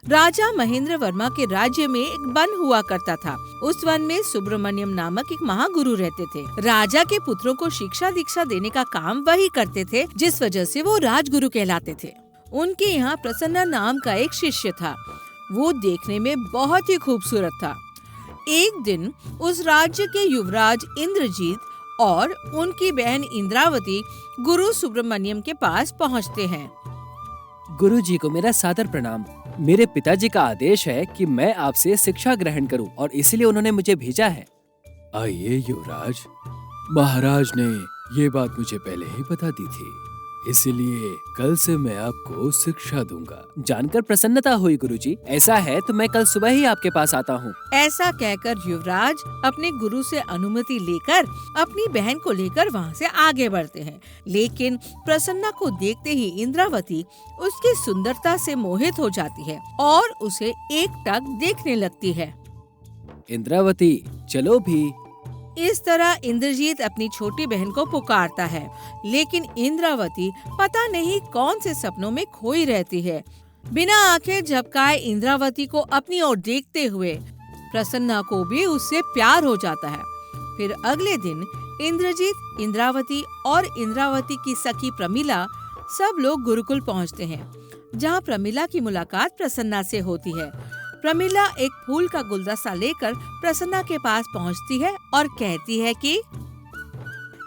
राजा महेंद्र वर्मा के राज्य में एक वन हुआ करता था। उस वन में सुब्रमण्यम नामक एक महागुरु रहते थे। राजा के पुत्रों को शिक्षा दीक्षा देने का काम वही करते थे, जिस वजह से वो राजगुरु कहलाते थे। उनके यहाँ प्रसन्ना नाम का एक शिष्य था। वो देखने में बहुत ही खूबसूरत था। एक दिन उस राज्य के युवराज इंद्रजीत और उनकी बहन इंद्रावती गुरु सुब्रमण्यम के पास पहुँचते हैं। गुरु जी को मेरा सादर प्रणाम। मेरे पिताजी का आदेश है कि मैं आपसे शिक्षा ग्रहण करूं और इसीलिए उन्होंने मुझे भेजा है। आइए युवराज, महाराज ने ये बात मुझे पहले ही बता दी थी, इसलिए कल से मैं आपको शिक्षा दूंगा। जानकर प्रसन्नता हुई गुरुजी। ऐसा है तो मैं कल सुबह ही आपके पास आता हूँ। ऐसा कहकर युवराज अपने गुरु से अनुमति लेकर अपनी बहन को लेकर वहाँ से आगे बढ़ते हैं। लेकिन प्रसन्ना को देखते ही इंद्रावती उसकी सुंदरता से मोहित हो जाती है और उसे एकटक देखने लगती है। इंद्रावती चलो भी। इस तरह इंद्रजीत अपनी छोटी बहन को पुकारता है, लेकिन इंद्रावती पता नहीं कौन से सपनों में खोई रहती है। बिना आंखें झपकाए इंद्रावती को अपनी ओर देखते हुए प्रसन्ना को भी उससे प्यार हो जाता है। फिर अगले दिन इंद्रजीत, इंद्रावती और इंद्रावती की सखी प्रमिला सब लोग गुरुकुल पहुंचते हैं, जहां प्रमिला की मुलाकात प्रसन्ना से होती है। प्रमिला एक फूल का गुलदस्ता लेकर प्रसन्ना के पास पहुंचती है और कहती है कि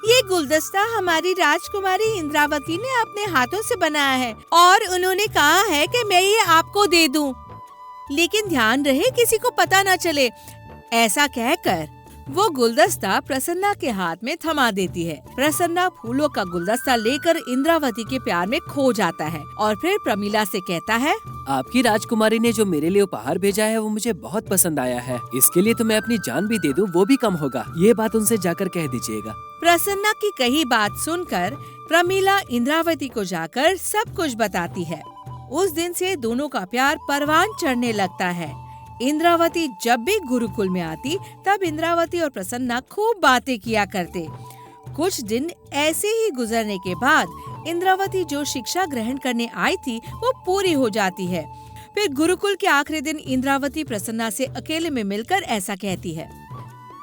ये गुलदस्ता हमारी राजकुमारी इंद्रावती ने अपने हाथों से बनाया है और उन्होंने कहा है कि मैं ये आपको दे दूं, लेकिन ध्यान रहे किसी को पता न चले। ऐसा कहकर वो गुलदस्ता प्रसन्ना के हाथ में थमा देती है। प्रसन्ना फूलों का गुलदस्ता लेकर इंद्रावती के प्यार में खो जाता है और फिर प्रमिला से कहता है, आपकी राजकुमारी ने जो मेरे लिए उपहार भेजा है वो मुझे बहुत पसंद आया है। इसके लिए तो मैं अपनी जान भी दे दूं वो भी कम होगा। ये बात उनसे जाकर कह दीजिएगा। प्रसन्ना की कही बात सुनकर प्रमिला इंद्रावती को जाकर सब कुछ बताती है। उस दिन से दोनों का प्यार परवान चढ़ने लगता है। इंद्रावती जब भी गुरुकुल में आती तब इंद्रावती और प्रसन्ना खूब बातें किया करते। कुछ दिन ऐसे ही गुजरने के बाद इंद्रावती जो शिक्षा ग्रहण करने आई थी वो पूरी हो जाती है। फिर गुरुकुल के आखिरी दिन इंद्रावती प्रसन्ना से अकेले में मिलकर ऐसा कहती है,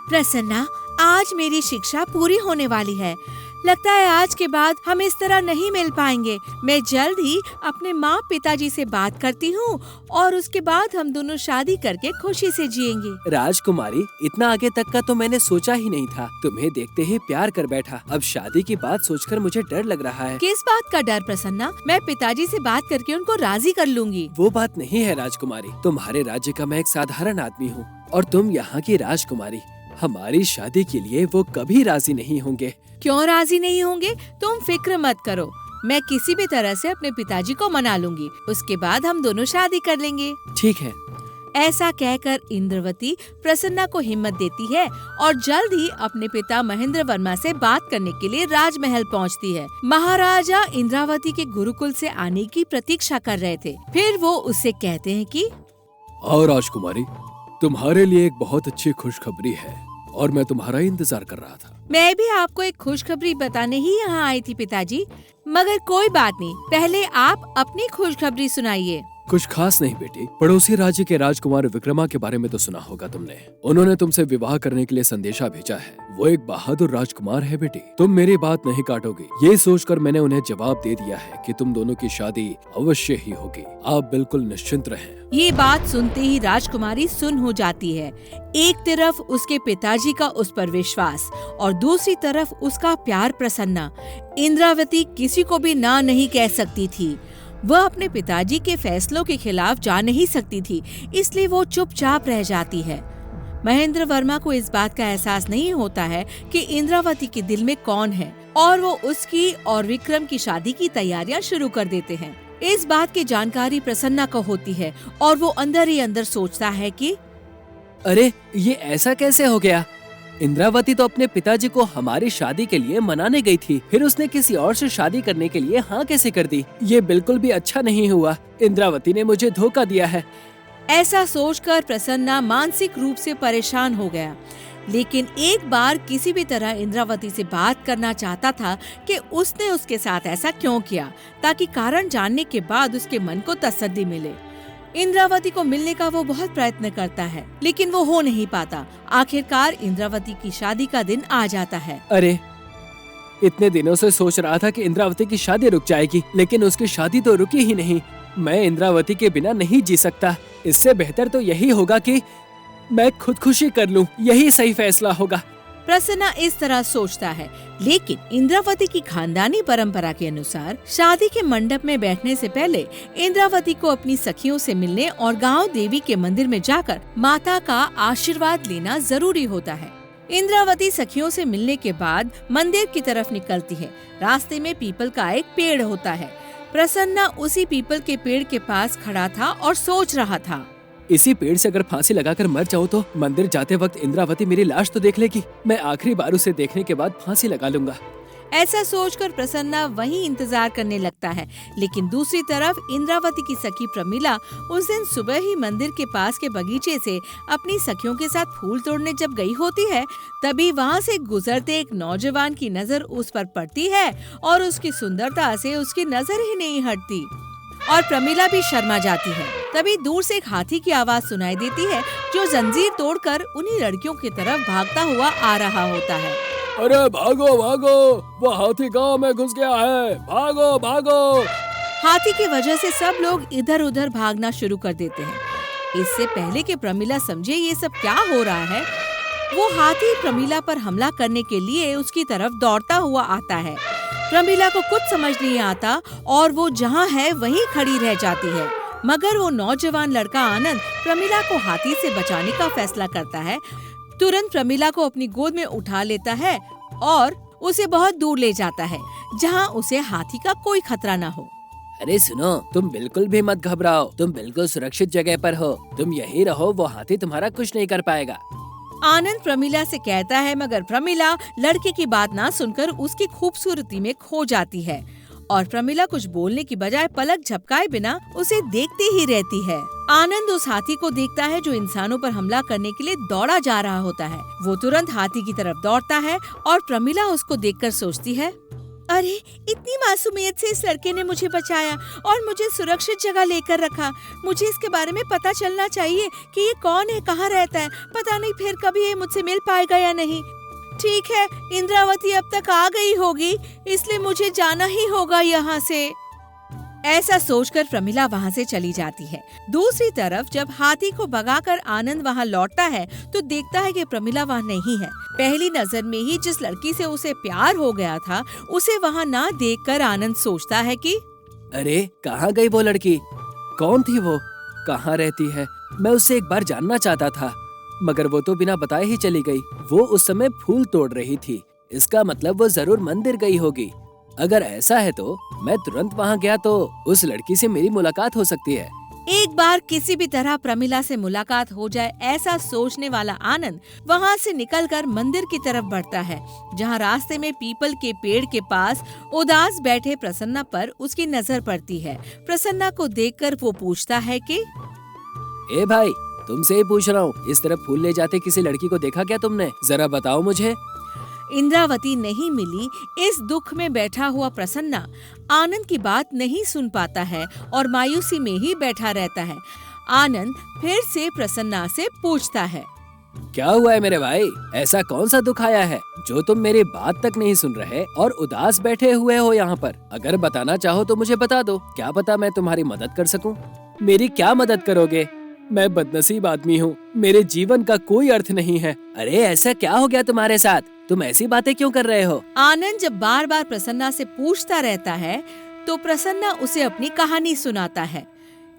प्रसन्ना, आज मेरी शिक्षा पूरी होने वाली है। लगता है आज के बाद हम इस तरह नहीं मिल पाएंगे। मैं जल्द ही अपने माँ पिताजी से बात करती हूँ और उसके बाद हम दोनों शादी करके खुशी से जिएंगे। राजकुमारी, इतना आगे तक का तो मैंने सोचा ही नहीं था। तुम्हें देखते ही प्यार कर बैठा। अब शादी की बात सोचकर मुझे डर लग रहा है। किस बात का डर प्रसन्ना? मैं पिताजी से बात करके उनको राजी कर लूंगी। वो बात नहीं है राजकुमारी। तुम्हारे राज्य का मैं एक साधारण आदमी हूँ और तुम यहाँ की राजकुमारी। हमारी शादी के लिए वो कभी राजी नहीं होंगे। क्यों राजी नहीं होंगे? तुम फिक्र मत करो, मैं किसी भी तरह से अपने पिताजी को मना लूंगी। उसके बाद हम दोनों शादी कर लेंगे। ठीक है। ऐसा कहकर इंद्रावती प्रसन्ना को हिम्मत देती है और जल्द ही अपने पिता महेंद्र वर्मा से बात करने के लिए राजमहल पहुंचती है। महाराजा इंद्रावती के गुरुकुल से आने की प्रतीक्षा कर रहे थे। फिर वो उससे कहते हैं कि आओ राजकुमारी, तुम्हारे लिए एक बहुत अच्छी खुशखबरी है और मैं तुम्हारा इंतजार कर रहा था। मैं भी आपको एक खुशखबरी बताने ही यहाँ आई थी पिताजी, मगर कोई बात नहीं, पहले आप अपनी खुशखबरी सुनाइए। कुछ खास नहीं बेटी, पड़ोसी राज्य के राजकुमार विक्रमा के बारे में तो सुना होगा तुमने। उन्होंने तुमसे विवाह करने के लिए संदेशा भेजा है। वो एक बहादुर राजकुमार है बेटी। तुम मेरी बात नहीं काटोगी, ये सोचकर मैंने उन्हें जवाब दे दिया है कि तुम दोनों की शादी अवश्य ही होगी। आप बिल्कुल निश्चिंत रहें। ये बात सुनते ही राजकुमारी सुन्न हो जाती है। एक तरफ उसके पिताजी का उस पर विश्वास और दूसरी तरफ उसका प्यार प्रसन्ना। इंद्रावती किसी को भी ना नहीं कह सकती थी। वह अपने पिताजी के फैसलों के खिलाफ जा नहीं सकती थी, इसलिए वो चुपचाप रह जाती है। महेंद्र वर्मा को इस बात का एहसास नहीं होता है कि इंद्रावती के दिल में कौन है और वो उसकी और विक्रम की शादी की तैयारियां शुरू कर देते हैं। इस बात की जानकारी प्रसन्ना को होती है और वो अंदर ही अंदर सोचता है कि अरे ये ऐसा कैसे हो गया? इंद्रावती तो अपने पिताजी को हमारी शादी के लिए मनाने गई थी, फिर उसने किसी और से शादी करने के लिए हाँ कैसे कर दी? ये बिल्कुल भी अच्छा नहीं हुआ। इंद्रावती ने मुझे धोखा दिया है। ऐसा सोचकर प्रसन्ना मानसिक रूप से परेशान हो गया, लेकिन एक बार किसी भी तरह इंद्रावती से बात करना चाहता था कि उसने उसके साथ ऐसा क्यों किया, ताकि कारण जानने के बाद उसके मन को तसल्ली मिले। इंद्रावती को मिलने का वो बहुत प्रयत्न करता है, लेकिन वो हो नहीं पाता। आखिरकार इंद्रावती की शादी का दिन आ जाता है। अरे, इतने दिनों से सोच रहा था कि इंद्रावती की शादी रुक जाएगी, लेकिन उसकी शादी तो रुकी ही नहीं। मैं इंद्रावती के बिना नहीं जी सकता। इससे बेहतर तो यही होगा कि मैं खुदकुशी कर लूं। यही सही फैसला होगा। प्रसन्ना इस तरह सोचता है, लेकिन इंद्रावती की खानदानी परंपरा के अनुसार शादी के मंडप में बैठने से पहले इंद्रावती को अपनी सखियों से मिलने और गांव देवी के मंदिर में जाकर माता का आशीर्वाद लेना जरूरी होता है। इंद्रावती सखियों से मिलने के बाद मंदिर की तरफ निकलती है। रास्ते में पीपल का एक पेड़ होता है। प्रसन्ना उसी पीपल के पेड़ के पास खड़ा था और सोच रहा था, इसी पेड़ से अगर फांसी लगाकर मर जाऊं तो मंदिर जाते वक्त इंद्रावती मेरी लाश तो देख लेगी। मैं आखिरी बार उसे देखने के बाद फांसी लगा लूंगा। ऐसा सोचकर प्रसन्ना वहीं इंतजार करने लगता है। लेकिन दूसरी तरफ इंद्रावती की सखी प्रमिला उस दिन सुबह ही मंदिर के पास के बगीचे से अपनी सखियों के साथ फूल तोड़ने जब गई होती है, तभी वहाँ से गुजरते एक नौजवान की नजर उस पर पड़ती है और उसकी सुंदरता से उसकी नजर ही नहीं हटती और प्रमिला भी शर्मा जाती है। तभी दूर से एक हाथी की आवाज सुनाई देती है, जो जंजीर तोड़कर उन्हीं लड़कियों की तरफ भागता हुआ आ रहा होता है। अरे भागो भागो, वो हाथी गांव में घुस गया है, भागो भागो। हाथी की वजह से सब लोग इधर उधर भागना शुरू कर देते हैं। इससे पहले कि प्रमिला समझे ये सब क्या हो रहा है, वो हाथी प्रमिला पर हमला करने के लिए उसकी तरफ दौड़ता हुआ आता है। प्रमिला को कुछ समझ नहीं आता और वो जहाँ है वहीं खड़ी रह जाती है। मगर वो नौजवान लड़का आनंद प्रमिला को हाथी से बचाने का फैसला करता है। तुरंत प्रमिला को अपनी गोद में उठा लेता है और उसे बहुत दूर ले जाता है, जहाँ उसे हाथी का कोई खतरा न हो। अरे सुनो, तुम बिल्कुल भी मत घबराओ। तुम बिल्कुल सुरक्षित जगह पर हो। तुम यहीं रहो, वो हाथी तुम्हारा कुछ नहीं कर पाएगा। आनंद प्रमिला से कहता है, मगर प्रमिला लड़के की बात ना सुनकर उसकी खूबसूरती में खो जाती है और प्रमिला कुछ बोलने की बजाय पलक झपकाए बिना उसे देखती ही रहती है। आनंद उस हाथी को देखता है जो इंसानों पर हमला करने के लिए दौड़ा जा रहा होता है। वो तुरंत हाथी की तरफ दौड़ता है और प्रमिला उसको देखकर सोचती है, अरे इतनी मासूमियत से इस लड़के ने मुझे बचाया और मुझे सुरक्षित जगह लेकर रखा। मुझे इसके बारे में पता चलना चाहिए कि ये कौन है, कहाँ रहता है। पता नहीं फिर कभी ये मुझसे मिल पाएगा या नहीं। ठीक है, इंद्रावती अब तक आ गई होगी, इसलिए मुझे जाना ही होगा यहाँ से। ऐसा सोचकर प्रमिला वहाँ से चली जाती है। दूसरी तरफ जब हाथी को भगाकर आनंद वहाँ लौटता है तो देखता है कि प्रमिला वहाँ नहीं है। पहली नजर में ही जिस लड़की से उसे प्यार हो गया था, उसे वहाँ ना देखकर आनंद सोचता है कि अरे कहाँ गई वो लड़की? कौन थी वो? कहाँ रहती है? मैं उससे एक बार जानना चाहता था, मगर वो तो बिना बताए ही चली गई। वो उस समय फूल तोड़ रही थी। इसका मतलब वो जरूर मंदिर गई होगी। अगर ऐसा है तो मैं तुरंत वहाँ गया तो उस लड़की से मेरी मुलाकात हो सकती है। एक बार किसी भी तरह प्रमिला से मुलाकात हो जाए, ऐसा सोचने वाला आनंद वहाँ से निकलकर मंदिर की तरफ बढ़ता है, जहाँ रास्ते में पीपल के पेड़ के पास उदास बैठे प्रसन्ना पर उसकी नजर पड़ती है। प्रसन्ना को देखकर वो पूछता है कि ए भाई, तुमसे ही पूछ रहा हूँ, इस तरफ फूल ले जाते किसी लड़की को देखा क्या तुमने? जरा बताओ मुझे। इंद्रावती नहीं मिली, इस दुख में बैठा हुआ प्रसन्ना आनंद की बात नहीं सुन पाता है और मायूसी में ही बैठा रहता है। आनंद फिर से प्रसन्ना से पूछता है, क्या हुआ है मेरे भाई? ऐसा कौन सा दुख आया है जो तुम मेरी बात तक नहीं सुन रहे और उदास बैठे हुए हो यहाँ पर? अगर बताना चाहो तो मुझे बता दो, क्या पता मैं तुम्हारी मदद कर सकूं। मेरी क्या मदद करोगे? मैं बदनसीब आदमी हूँ, मेरे जीवन का कोई अर्थ नहीं है। अरे ऐसा क्या हो गया तुम्हारे साथ? तुम ऐसी बातें क्यों कर रहे हो? आनंद जब बार बार प्रसन्ना से पूछता रहता है तो प्रसन्ना उसे अपनी कहानी सुनाता है।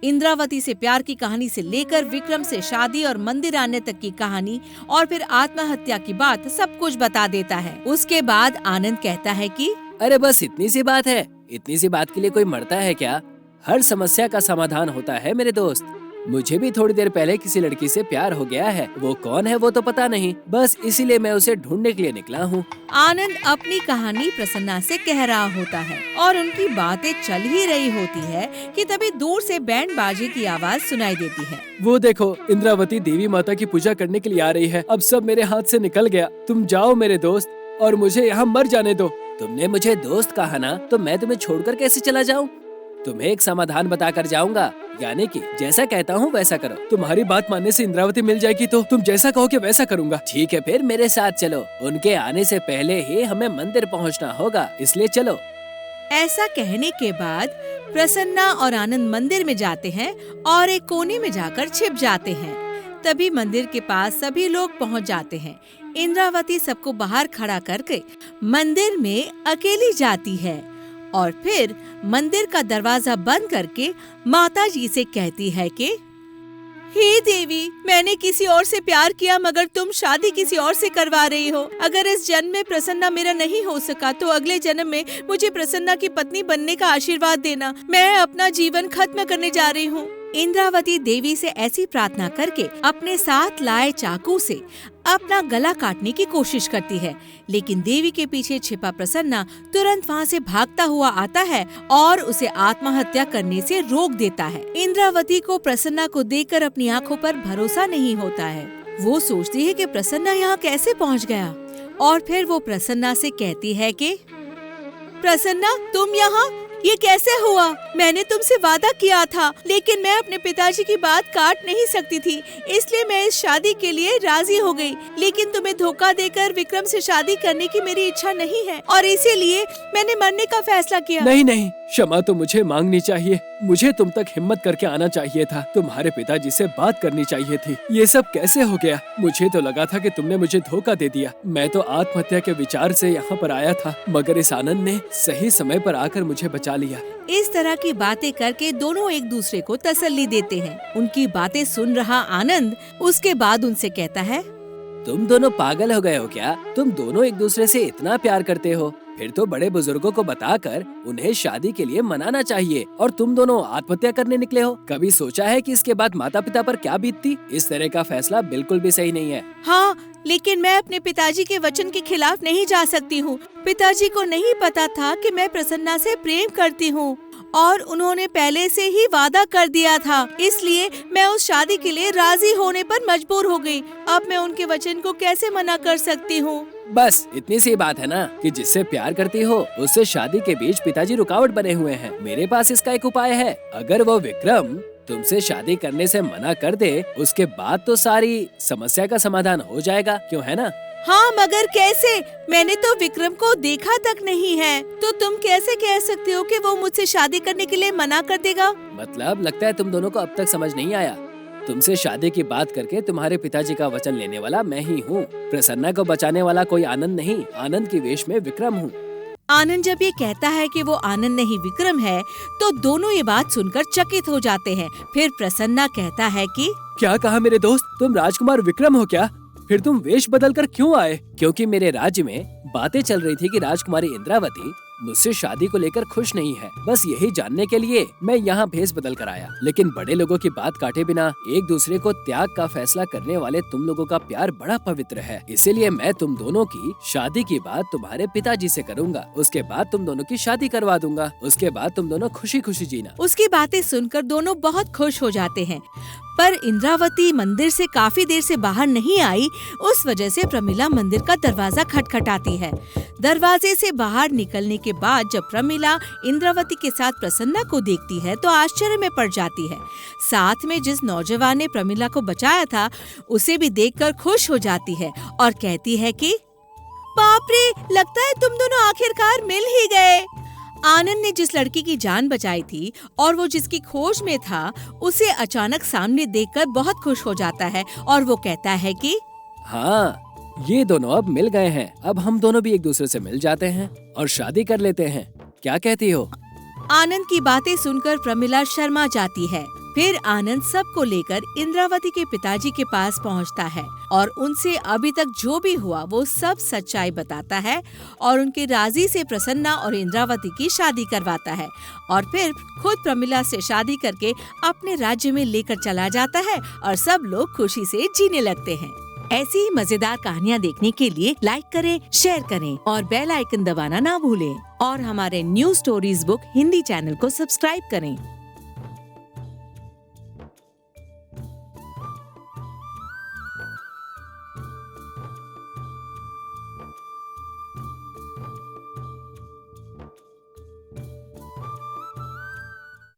इंद्रावती से प्यार की कहानी से लेकर विक्रम से शादी और मंदिर आने तक की कहानी और फिर आत्महत्या की बात, सब कुछ बता देता है। उसके बाद आनंद कहता है कि अरे बस इतनी सी बात है? इतनी सी बात के लिए कोई मरता है क्या? हर समस्या का समाधान होता है मेरे दोस्त। मुझे भी थोड़ी देर पहले किसी लड़की से प्यार हो गया है। वो कौन है वो तो पता नहीं, बस इसीलिए मैं उसे ढूंढने के लिए निकला हूँ। आनंद अपनी कहानी प्रसन्ना से कह रहा होता है और उनकी बातें चल ही रही होती है कि तभी दूर से बैंड बाजे की आवाज सुनाई देती है। वो देखो, इंद्रावती देवी माता की पूजा करने के लिए आ रही है। अब सब मेरे हाथ से निकल गया। तुम जाओ मेरे दोस्त और मुझे यहाँ मर जाने दो। तुमने मुझे दोस्त कहा ना, तो मैं तुम्हें छोड़कर कैसे चला जाऊँ? तुम्हें एक समाधान बताकर जाऊंगा। यानी कि जैसा कहता हूँ वैसा करो। तुम्हारी बात मानने से इंद्रावती मिल जाएगी तो तुम जैसा कहोगे वैसा करूँगा। ठीक है, फिर मेरे साथ चलो। उनके आने से पहले ही हमें मंदिर पहुँचना होगा, इसलिए चलो। ऐसा कहने के बाद प्रसन्ना और आनंद मंदिर में जाते हैं और एक कोने में जाकर छिप जाते हैं। तभी मंदिर के पास सभी लोग पहुंच जाते हैं। इंद्रावती सबको बाहर खड़ा करके मंदिर में अकेली जाती है और फिर मंदिर का दरवाजा बंद करके माता जी से कहती है कि हे देवी, मैंने किसी और से प्यार किया मगर तुम शादी किसी और से करवा रही हो। अगर इस जन्म में प्रसन्ना मेरा नहीं हो सका तो अगले जन्म में मुझे प्रसन्ना की पत्नी बनने का आशीर्वाद देना। मैं अपना जीवन खत्म करने जा रही हूँ। इंद्रावती देवी से ऐसी प्रार्थना करके अपने साथ लाए चाकू से अपना गला काटने की कोशिश करती है, लेकिन देवी के पीछे छिपा प्रसन्ना तुरंत वहाँ से भागता हुआ आता है और उसे आत्महत्या करने से रोक देता है। इंद्रावती को प्रसन्ना को देखकर अपनी आंखों पर भरोसा नहीं होता है। वो सोचती है कि प्रसन्ना यहाँ कैसे पहुँच गया और फिर वो प्रसन्ना से कहती है कि प्रसन्ना, तुम यहाँ, ये कैसे हुआ? मैंने तुमसे वादा किया था, लेकिन मैं अपने पिताजी की बात काट नहीं सकती थी, इसलिए मैं इस शादी के लिए राजी हो गई। लेकिन तुम्हें धोखा देकर विक्रम से शादी करने की मेरी इच्छा नहीं है और इसीलिए मैंने मरने का फैसला किया। नहीं नहीं, क्षमा तो मुझे मांगनी चाहिए। मुझे तुम तक हिम्मत करके आना चाहिए था। तुम्हारे पिताजी से बात करनी चाहिए थी। ये सब कैसे हो गया? मुझे तो लगा था कि तुमने मुझे धोखा दे दिया। मैं तो आत्महत्या के विचार से यहाँ पर आया था, मगर इस आनंद ने सही समय पर आकर मुझे बचा लिया। इस तरह की बातें करके दोनों एक दूसरे को तसल्ली देते हैं। उनकी बातें सुन रहा आनंद उसके बाद उनसे कहता है, तुम दोनों पागल हो गए हो क्या? तुम दोनों एक दूसरे से इतना प्यार करते हो, फिर तो बड़े बुजुर्गों को बताकर उन्हें शादी के लिए मनाना चाहिए और तुम दोनों आत्महत्या करने निकले हो। कभी सोचा है कि इसके बाद माता पिता पर क्या बीतती? इस तरह का फैसला बिल्कुल भी सही नहीं है। हाँ, लेकिन मैं अपने पिताजी के वचन के खिलाफ नहीं जा सकती हूँ। पिताजी को नहीं पता था कि मैं प्रसन्ना से प्रेम करती हूँ और उन्होंने पहले से ही वादा कर दिया था, इसलिए मैं उस शादी के लिए राजी होने पर मजबूर हो गई। अब मैं उनके वचन को कैसे मना कर सकती हूँ? बस इतनी सी बात है ना कि जिससे प्यार करती हो उससे शादी के बीच पिताजी रुकावट बने हुए हैं। मेरे पास इसका एक उपाय है। अगर वो विक्रम तुमसे शादी करने से मना कर दे, उसके बाद तो सारी समस्या का समाधान हो जाएगा, क्यों है ना? हाँ, मगर कैसे? मैंने तो विक्रम को देखा तक नहीं है, तो तुम कैसे कह सकते हो कि वो मुझसे शादी करने के लिए मना कर देगा? मतलब लगता है तुम दोनों को अब तक समझ नहीं आया। तुमसे शादी की बात करके तुम्हारे पिताजी का वचन लेने वाला मैं ही हूँ। प्रसन्ना को बचाने वाला कोई आनंद नहीं, आनंद की वेश में विक्रम हूँ। आनंद जब ये कहता है कि वो आनंद नहीं विक्रम है, तो दोनों ये बात सुनकर चकित हो जाते हैं। फिर प्रसन्ना कहता है कि क्या कहा मेरे दोस्त? तुम राजकुमार विक्रम हो क्या? फिर तुम वेश बदल कर क्यों आए? क्योंकि मेरे राज्य में बातें चल रही थी कि राजकुमारी इंद्रावती मुझसे शादी को लेकर खुश नहीं है। बस यही जानने के लिए मैं यहाँ भेष बदल कर आया। लेकिन बड़े लोगों की बात काटे बिना एक दूसरे को त्याग का फैसला करने वाले तुम लोगों का प्यार बड़ा पवित्र है। इसीलिए मैं तुम दोनों की शादी की बात तुम्हारे पिताजी से करूँगा। उसके बाद तुम दोनों की शादी करवा दूंगा। उसके बाद तुम दोनों खुशी खुशी जीना। उसकी बातें सुनकर दोनों बहुत खुश हो जाते हैं। पर इंद्रावती मंदिर से काफी देर से बाहर नहीं आई, उस वजह से प्रमिला मंदिर का दरवाजा खटखटाती है। दरवाजे से बाहर निकलने के बाद जब प्रमिला इंद्रावती के साथ प्रसन्ना को देखती है तो आश्चर्य में पड़ जाती है। साथ में जिस नौजवान ने प्रमिला को बचाया था उसे भी देखकर खुश हो जाती है और कहती है कि बाप रे, लगता है तुम दोनों आखिरकार मिल ही गए। आनंद ने जिस लड़की की जान बचाई थी और वो जिसकी खोज में था, उसे अचानक सामने देखकर बहुत खुश हो जाता है और वो कहता है कि हाँ, ये दोनों अब मिल गए हैं। अब हम दोनों भी एक दूसरे से मिल जाते हैं और शादी कर लेते हैं। क्या कहती हो? आनंद की बातें सुनकर प्रमिला शर्मा जाती है। फिर आनंद सबको लेकर इंद्रावती के पिताजी के पास पहुंचता है और उनसे अभी तक जो भी हुआ वो सब सच्चाई बताता है और उनके राजी से प्रसन्ना और इंद्रावती की शादी करवाता है और फिर खुद प्रमिला से शादी करके अपने राज्य में लेकर चला जाता है और सब लोग खुशी से जीने लगते हैं। ऐसी ही मजेदार कहानियाँ देखने के लिए लाइक करें, शेयर करें और बेल आइकन दबाना ना भूलें और हमारे new stories book Hindi channel को सब्सक्राइब करें।